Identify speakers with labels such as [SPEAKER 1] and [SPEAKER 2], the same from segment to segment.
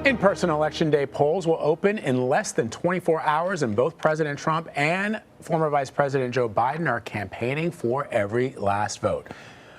[SPEAKER 1] In-person Election Day polls will open in less than 24 hours, and both President Trump and former Vice President Joe Biden are campaigning for every last vote.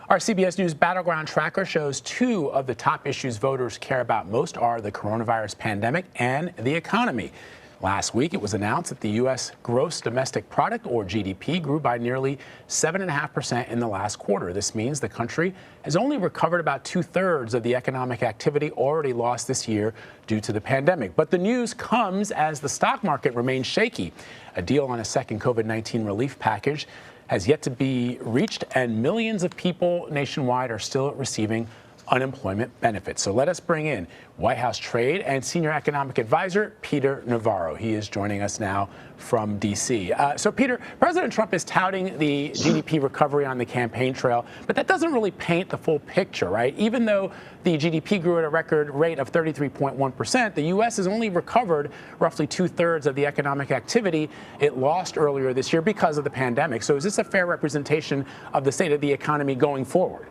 [SPEAKER 1] Our CBS News Battleground Tracker shows two of the top issues voters care about most are the coronavirus pandemic and the economy. Last week, it was announced that the U.S. gross domestic product, or GDP, grew by nearly 7.5% in the last quarter. This means the country has only recovered about two-thirds of the economic activity already lost this year due to the pandemic. But the news comes as the stock market remains shaky. A deal on a second COVID-19 relief package has yet to be reached, and millions of people nationwide are still receiving unemployment benefits. So let us bring in White House Trade and Senior Economic Advisor Peter Navarro. He is joining us now from D.C. So, Peter, President Trump is touting the GDP recovery on the campaign trail, but that doesn't really paint the full picture, right? Even though the GDP grew at a record rate of 33.1%, the U.S. has only recovered roughly two-thirds of the economic activity it lost earlier this year because of the pandemic. So is this a fair representation of the state of the economy going forward?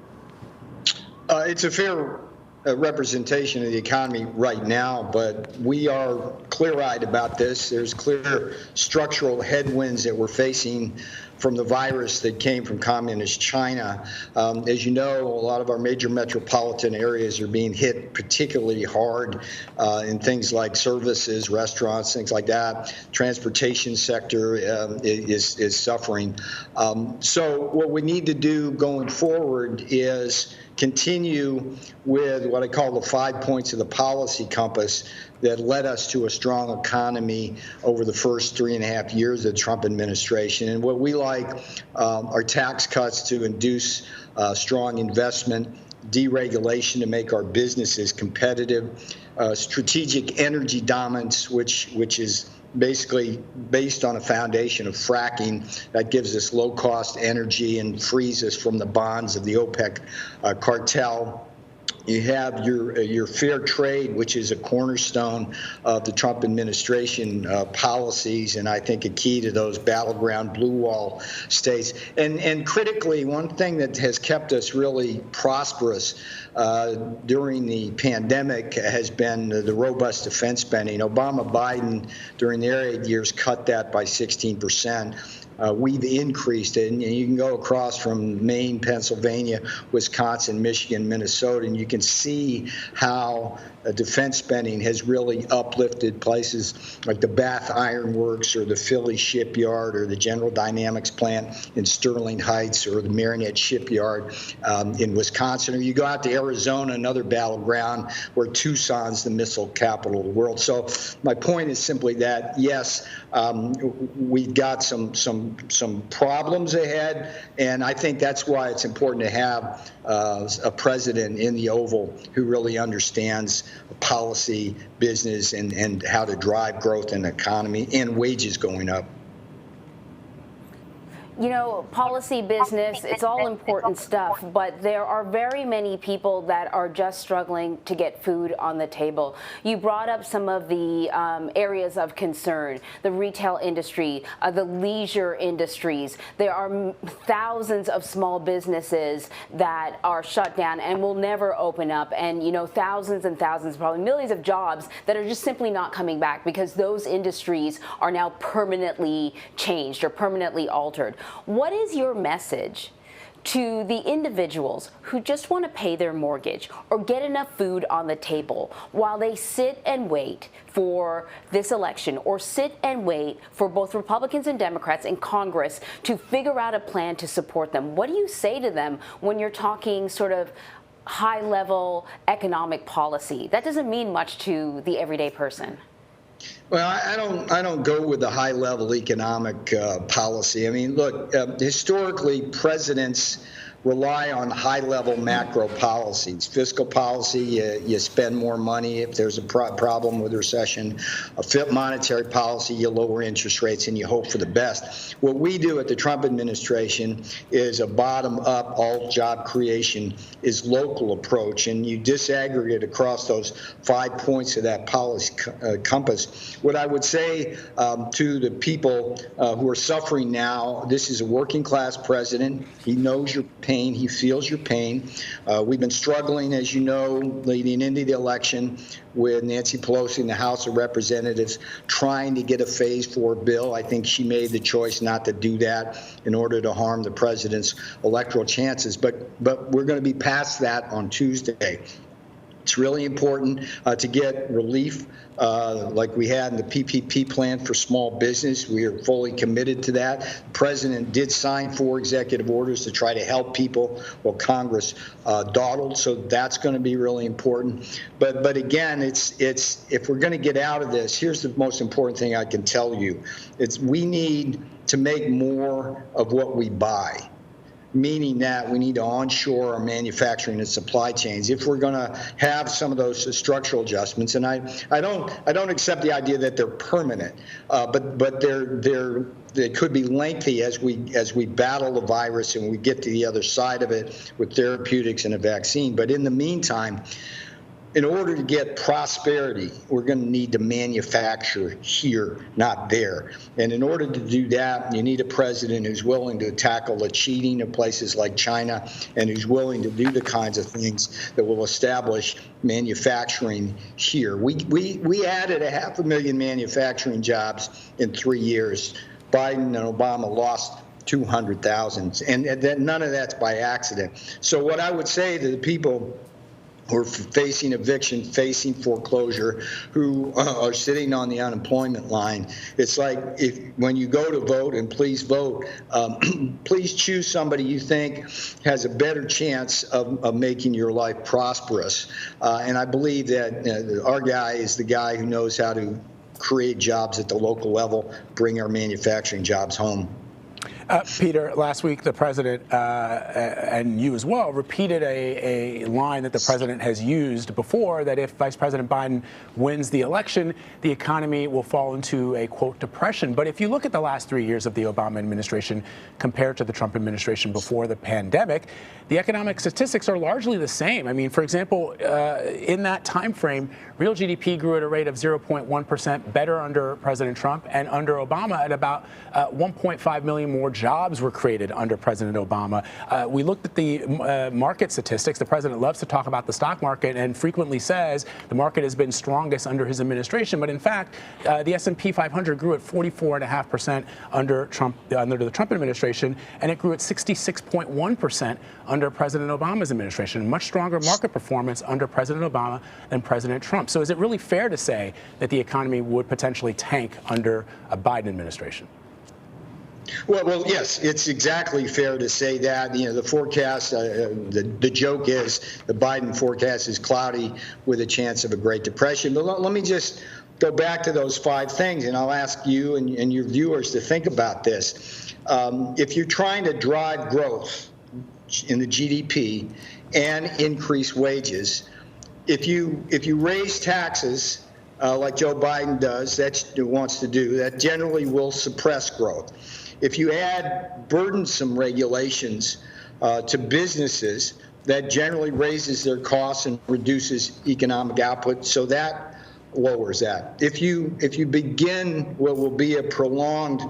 [SPEAKER 2] It's a fair representation of the economy right now, but we are clear-eyed about this. There's clear structural headwinds that we're facing from the virus that came from communist China. As you know, a lot of our major metropolitan areas are being hit particularly hard in things like services, restaurants, things like that. Transportation sector is suffering. So what we need to do going forward is continue with what I call the 5 points of the policy compass that led us to a strong economy over the first 3.5 years of the Trump administration. And what we like are tax cuts to induce strong investment, deregulation to make our businesses competitive, strategic energy dominance, which is basically based on a foundation of fracking that gives us low-cost energy and frees us from the bonds of the OPEC cartel. You have your fair trade, which is a cornerstone of the Trump administration policies, and I think a key to those battleground blue wall states. And critically, one thing that has kept us really prosperous during the pandemic has been the robust defense spending. Obama-Biden, during their 8 years, cut that by 16%. We've increased it, and you can go across from Maine, Pennsylvania, Wisconsin, Michigan, Minnesota, and you can see how defense spending has really uplifted places like the Bath Iron Works or the Philly Shipyard or the General Dynamics plant in Sterling Heights or the Marinette Shipyard in Wisconsin. Or you go out to Arizona, another battleground, where Tucson's the missile capital of the world. So my point is simply that, yes, we've got some problems ahead, and I think that's why it's important to have a president in the Oval who really understands policy, business, and how to drive growth in the economy and wages going up.
[SPEAKER 3] You know, policy, business, it's all important stuff, but there are very many people that are just struggling to get food on the table. You brought up some of the areas of concern, the retail industry, the leisure industries. There are thousands of small businesses that are shut down and will never open up, and, you know, thousands and thousands, probably millions of jobs that are just simply not coming back because those industries are now permanently changed or permanently altered. What is your message to the individuals who just want to pay their mortgage or get enough food on the table while they sit and wait for this election, or sit and wait for both Republicans and Democrats in Congress to figure out a plan to support them? What do you say to them when you're talking sort of high-level economic policy? That doesn't mean much to the everyday person.
[SPEAKER 2] Well, I don't go with the high-level economic policy. I mean, look, historically, presidents rely on high-level macro policies. Fiscal policy, you spend more money if there's a problem with recession. A fit monetary policy, you lower interest rates and you hope for the best. What we do at the Trump administration is a bottom-up, all job creation is local approach, and you disaggregate across those 5 points of that policy compass. What I would say to the people who are suffering now, this is a working-class president. He knows your pain. pain. He feels your pain. We've been struggling, as you know, leading into the election with Nancy Pelosi in the House of Representatives trying to get a Phase 4 bill. I think she made the choice not to do that in order to harm the president's electoral chances. But we're going to be past that on Tuesday. It's really important to get relief like we had in the PPP plan for small business. We are fully committed to that. The president did sign 4 executive orders to try to help people while Congress dawdled, so that's going to be really important. But again, it's if we're going to get out of this, here's the most important thing I can tell you. We need to make more of what we buy, meaning that we need to onshore our manufacturing and supply chains if we're going to have some of those structural adjustments. And I don't accept the idea that they're permanent, but they could be lengthy as we battle the virus and we get to the other side of it with therapeutics and a vaccine. But in the meantime, in order to get prosperity, we're going to need to manufacture here, not there. And in order to do that, you need a president who's willing to tackle the cheating of places like China and who's willing to do the kinds of things that will establish manufacturing here. We added 500,000 manufacturing jobs in 3 years. Biden and Obama lost 200,000, and none of that's by accident. So what I would say to the people who are facing eviction, facing foreclosure, who are sitting on the unemployment line, it's like when you go to vote, and please vote, please choose somebody you think has a better chance of making your life prosperous. And I believe that our guy is the guy who knows how to create jobs at the local level, bring our manufacturing jobs home.
[SPEAKER 1] Peter, last week the president, and you as well, repeated a line that the president has used before, that if Vice President Biden wins the election, the economy will fall into a, quote, depression. But if you look at the last 3 years of the Obama administration compared to the Trump administration before the pandemic, the economic statistics are largely the same. I mean, for example, in that time frame, real GDP grew at a rate of 0.1%, better under President Trump, and under Obama at about 1.5 million more jobs were created under President Obama. We looked at the market statistics. The president loves to talk about the stock market and frequently says the market has been strongest under his administration. But in fact, the S&P 500 grew at 44.5% under the Trump administration, and it grew at 66.1% under President Obama's administration. Much stronger market performance under President Obama than President Trump. So is it really fair to say that the economy would potentially tank under a Biden administration?
[SPEAKER 2] Well, yes, it's exactly fair to say that. You know, the forecast, the joke is the Biden forecast is cloudy with a chance of a Great Depression. But let me just go back to those 5 things, and I'll ask you and your viewers to think about this. If you're trying to drive growth in the GDP and increase wages, if you raise taxes like Joe Biden wants to do, that generally will suppress growth. If you add burdensome regulations to businesses, that generally raises their costs and reduces economic output, so that lowers that. If you begin what will be a prolonged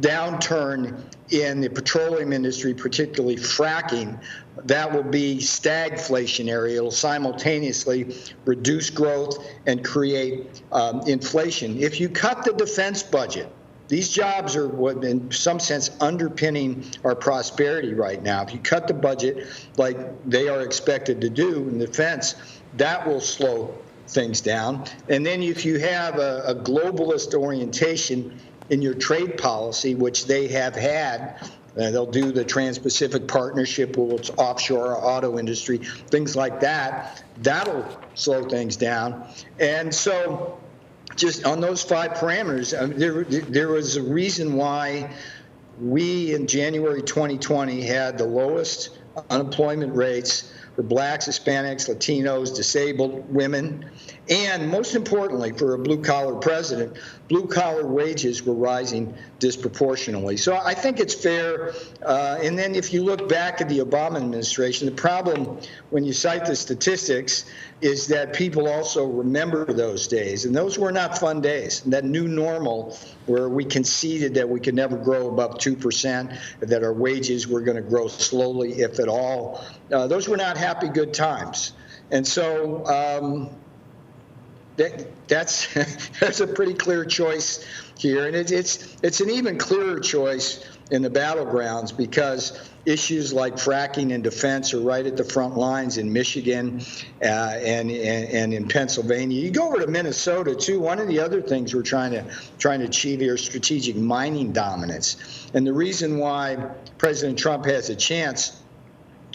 [SPEAKER 2] downturn in the petroleum industry, particularly fracking, that will be stagflationary. It'll simultaneously reduce growth and create inflation. If you cut the defense budget, these jobs are what, in some sense, underpinning our prosperity right now. If you cut the budget like they are expected to do in defense, that will slow things down. And then if you have a globalist orientation in your trade policy, which they have had, they'll do the Trans-Pacific Partnership, which offshore our auto industry, things like that, that'll slow things down. And so just on those 5 parameters, there was a reason why we in January 2020 had the lowest unemployment rates for blacks, Hispanics, Latinos, disabled women, and most importantly, for a blue-collar president, blue-collar wages were rising disproportionately. So I think it's fair. And then if you look back at the Obama administration, the problem when you cite the statistics is that people also remember those days. And those were not fun days. That new normal where we conceded that we could never grow above 2%, that our wages were going to grow slowly, if at all. Those were not happy, good times. And so that's a pretty clear choice here. And it's an even clearer choice in the battlegrounds because issues like fracking and defense are right at the front lines in Michigan and in Pennsylvania. You go over to Minnesota, too. One of the other things we're trying to achieve here is strategic mining dominance. And the reason why President Trump has a chance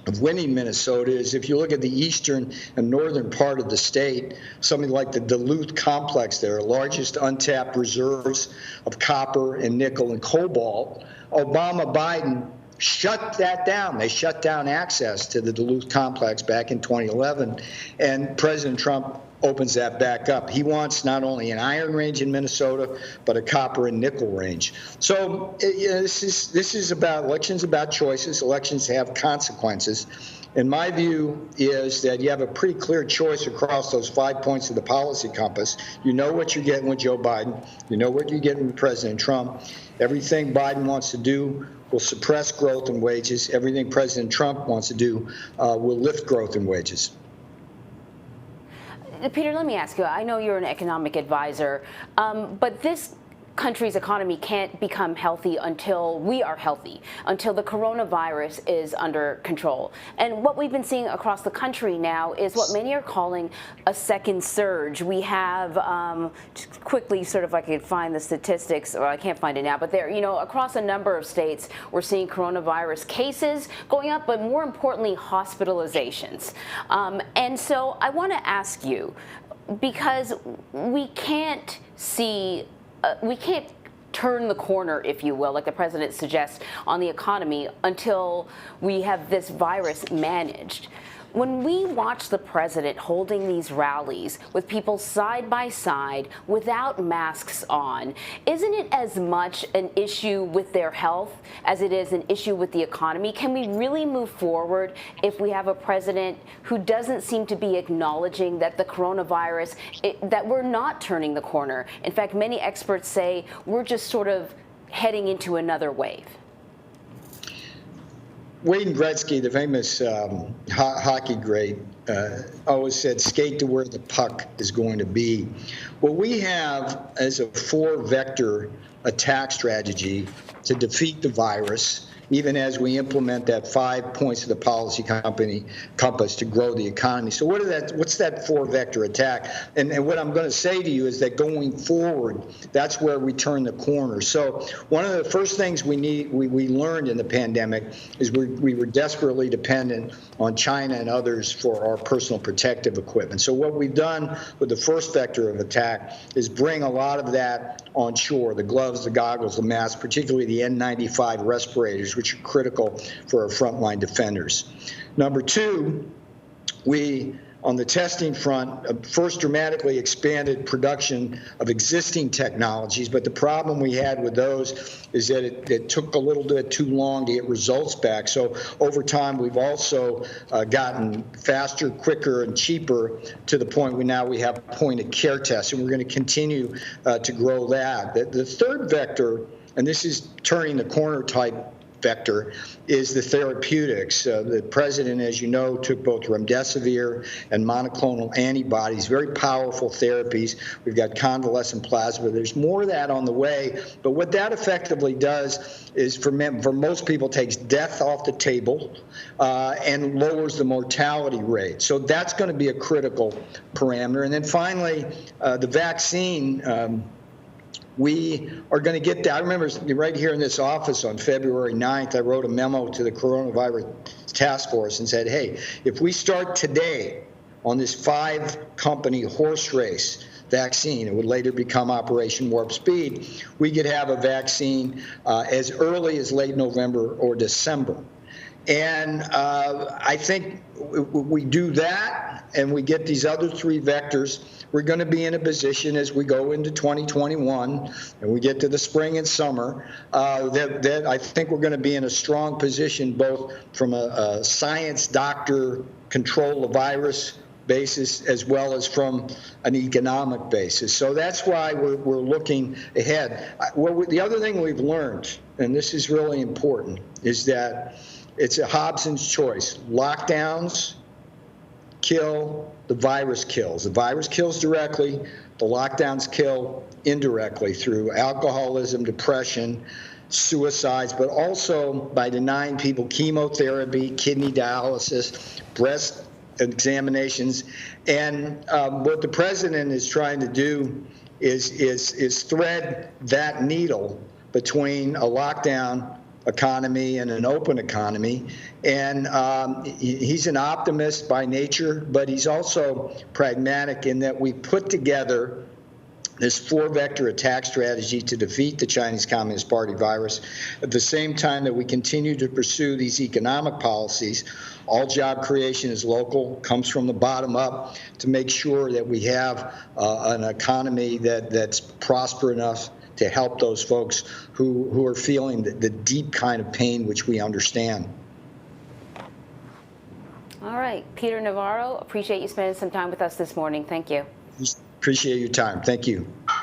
[SPEAKER 2] of winning Minnesota is if you look at the eastern and northern part of the state, something like the Duluth complex there, largest untapped reserves of copper and nickel and cobalt. Biden shut that down. They shut down access to the Duluth complex back in 2011, and President Trump opens that back up. He wants not only an iron range in Minnesota, but a copper and nickel range. So this is about elections, about choices. Elections have consequences. And my view is that you have a pretty clear choice across those 5 points of the policy compass. You know what you're getting with Joe Biden. You know what you're getting with President Trump. Everything Biden wants to do will suppress growth in wages. Everything President Trump wants to do will lift growth in wages.
[SPEAKER 3] Peter, let me ask you, I know you're an economic advisor, but this country's economy can't become healthy until we are healthy, until the coronavirus is under control. And what we've been seeing across the country now is what many are calling a second surge. We have, quickly, sort of, I can find the statistics, or I can't find it now, but there, across a number of states, we're seeing coronavirus cases going up, but more importantly, hospitalizations. And so I want to ask you, because we can't turn the corner, if you will, like the president suggests, on the economy until we have this virus managed. When we watch the president holding these rallies with people side by side without masks on, isn't it as much an issue with their health as it is an issue with the economy? Can we really move forward if we have a president who doesn't seem to be acknowledging that the coronavirus, that we're not turning the corner? In fact, many experts say we're just sort of heading into another wave.
[SPEAKER 2] Wayne Gretzky, the famous hockey great, always said, skate to where the puck is going to be. What we have as a 4-vector attack strategy to defeat the virus, even as we implement that 5 points of the policy compass to grow the economy. So what's that 4-vector attack? And what I'm going to say to you is that going forward, that's where we turn the corner. So one of the first things we learned in the pandemic is we were desperately dependent on China and others for our personal protective equipment. So what we've done with the first vector of attack is bring a lot of that on shore, the gloves, the goggles, the masks, particularly the N95 respirators, which are critical for our frontline defenders. Number 2, we, on the testing front, first dramatically expanded production of existing technologies, but the problem we had with those is that it took a little bit too long to get results back. So over time, we've also gotten faster, quicker, and cheaper to the point where we have point-of-care tests, and we're going to continue to grow that. The third vector, and this is turning the corner type vector, is the therapeutics. The president, as you know, took both remdesivir and monoclonal antibodies, very powerful therapies. We've got convalescent plasma. There's more of that on the way. But what that effectively does is, for most people, takes death off the table and lowers the mortality rate. So that's going to be a critical parameter. And then finally, the vaccine. We are going to get that. I remember right here in this office on February 9th, I wrote a memo to the coronavirus task force and said, hey, if we start today on this 5-company horse race vaccine, it would later become Operation Warp Speed, we could have a vaccine as early as late November or December. And I think we do that and we get these other three vectors, we're going to be in a position as we go into 2021 and we get to the spring and summer that I think we're going to be in a strong position, both from a science doctor control the virus basis as well as from an economic basis. So that's why we're looking ahead. The other thing we've learned, and this is really important, is that it's a Hobson's choice. Lockdowns kill, the virus kills. The virus kills directly, the lockdowns kill indirectly through alcoholism, depression, suicides, but also by denying people chemotherapy, kidney dialysis, breast examinations. And what the president is trying to do is thread that needle between a lockdown economy and an open economy. And he's an optimist by nature, but he's also pragmatic in that we put together this four-vector attack strategy to defeat the Chinese Communist Party virus at the same time that we continue to pursue these economic policies. All job creation is local, comes from the bottom up to make sure that we have an economy that's prosperous enough to help those folks who are feeling the deep kind of pain which we understand.
[SPEAKER 3] All right, Peter Navarro, appreciate you spending some time with us this morning. Thank you.
[SPEAKER 2] Appreciate your time. Thank you.